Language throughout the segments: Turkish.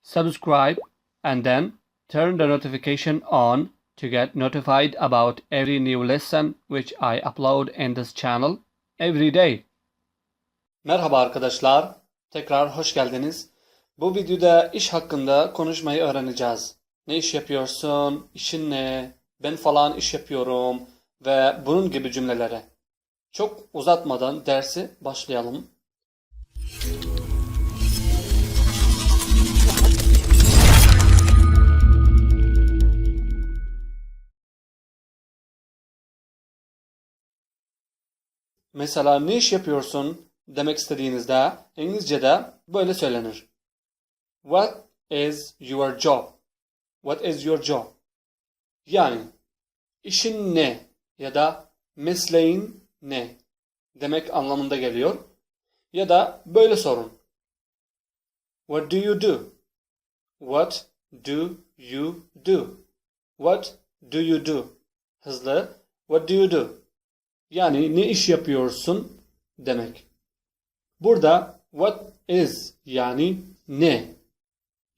subscribe, and then turn the notification on to get notified about every new lesson which I upload in this channel every day. Merhaba arkadaşlar, tekrar hoş geldiniz. Bu videoda iş hakkında konuşmayı öğreneceğiz. Ne iş yapıyorsun, işin ne, ben falan iş yapıyorum ve bunun gibi cümlelere. Çok uzatmadan dersi başlayalım. Mesela ne iş yapıyorsun demek istediğinizde İngilizce'de böyle söylenir. What is your job? What is your job? Yani işin ne ya da mesleğin ne demek anlamında geliyor. Ya da böyle sorun. What do you do? What do you do? What do you do? Hızlı. What do you do? Yani ne iş yapıyorsun demek. Burada what is yani ne.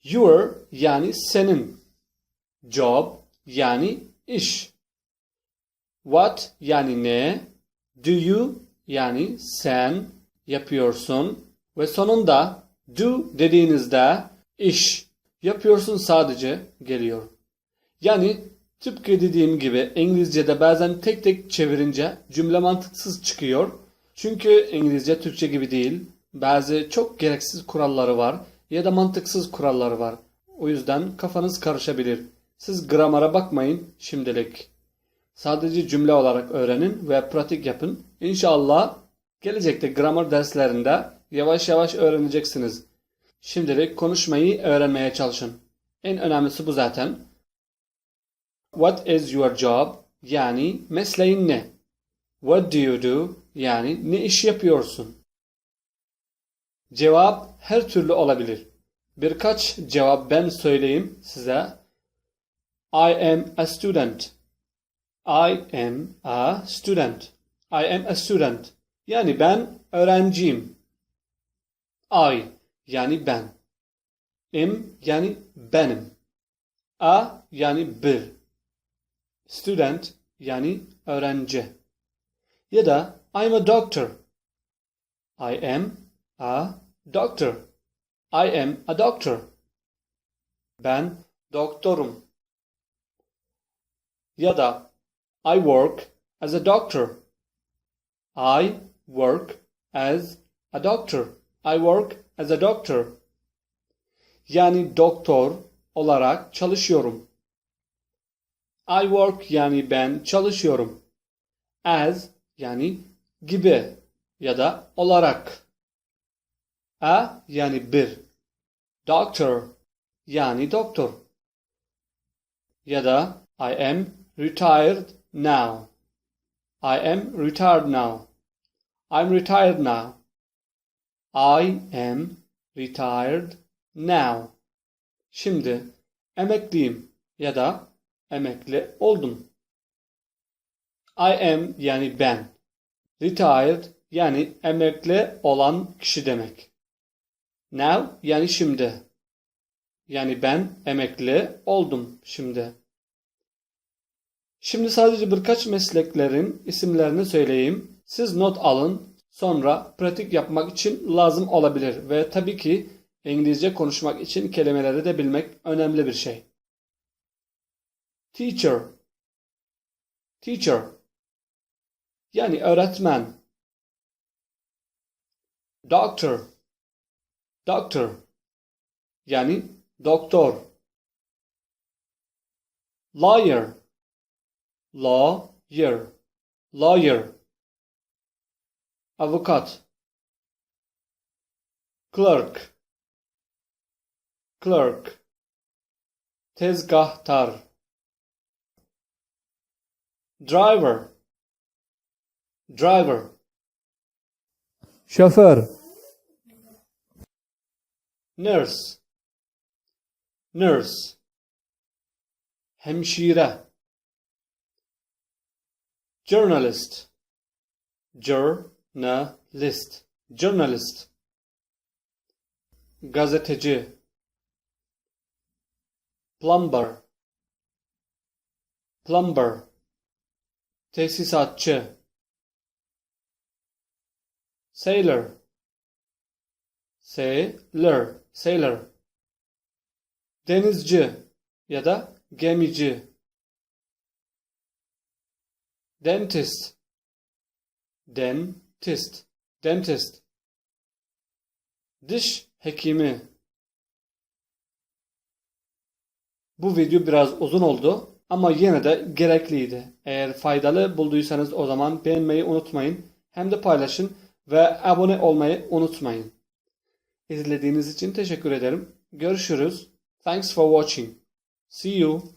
Your yani senin. Job yani iş. What yani ne. Do you yani sen yapıyorsun. Ve sonunda do dediğinizde iş yapıyorsun sadece geliyor. Yani tıpkı dediğim gibi İngilizce'de bazen tek tek çevirince cümle mantıksız çıkıyor. Çünkü İngilizce Türkçe gibi değil. Bazı çok gereksiz kuralları var ya da mantıksız kuralları var. O yüzden kafanız karışabilir. Siz gramara bakmayın şimdilik. Sadece cümle olarak öğrenin ve pratik yapın. İnşallah gelecekte gramer derslerinde yavaş yavaş öğreneceksiniz. Şimdilik konuşmayı öğrenmeye çalışın. En önemlisi bu zaten. What is your job? Yani mesleğin ne? What do you do? Yani ne iş yapıyorsun? Cevap her türlü olabilir. Birkaç cevap ben söyleyeyim size. I am a student. I am a student. I am a student. Yani ben öğrenciyim. I yani ben. Am yani benim. A yani bir. Student yani öğrenci. Ya da I'm a doctor. I am a doctor. I am a doctor. Ben doktorum. Ya da I work as a doctor. I work as a doctor. I work as a doctor. Yani doktor olarak çalışıyorum. I work yani ben çalışıyorum. As yani gibi ya da olarak. A yani bir. Doctor yani doktor. Ya da I am retired now. I am retired now. I'm retired now. I am retired now. Şimdi emekliyim ya da emekli oldum. I am yani ben. Retired yani emekli olan kişi demek. Now yani şimdi. Yani ben emekli oldum şimdi. Şimdi sadece birkaç mesleklerin isimlerini söyleyeyim. Siz not alın. Sonra pratik yapmak için lazım olabilir. Ve tabii ki İngilizce konuşmak için kelimeleri de bilmek önemli bir şey. Teacher. Teacher. Yani öğretmen. Doctor. Doctor. Yani doktor. Lawyer. Lawyer. Lawyer. Avukat. Clerk. Clerk. Tezgahtar. Driver. Driver. Şoför. Nurse. Nurse. Hemşire. Journalist. Journalist. Journalist. Gazeteci. plumber, plumber, tesisatçı, sailor, sailor, sailor, denizci ya da gemici, dentist, dentist, dentist, diş hekimi. Bu video biraz uzun oldu ama yine de gerekliydi. Eğer faydalı bulduysanız o zaman beğenmeyi unutmayın. Hem de paylaşın ve abone olmayı unutmayın. İzlediğiniz için teşekkür ederim. Görüşürüz. Thanks for watching. See you.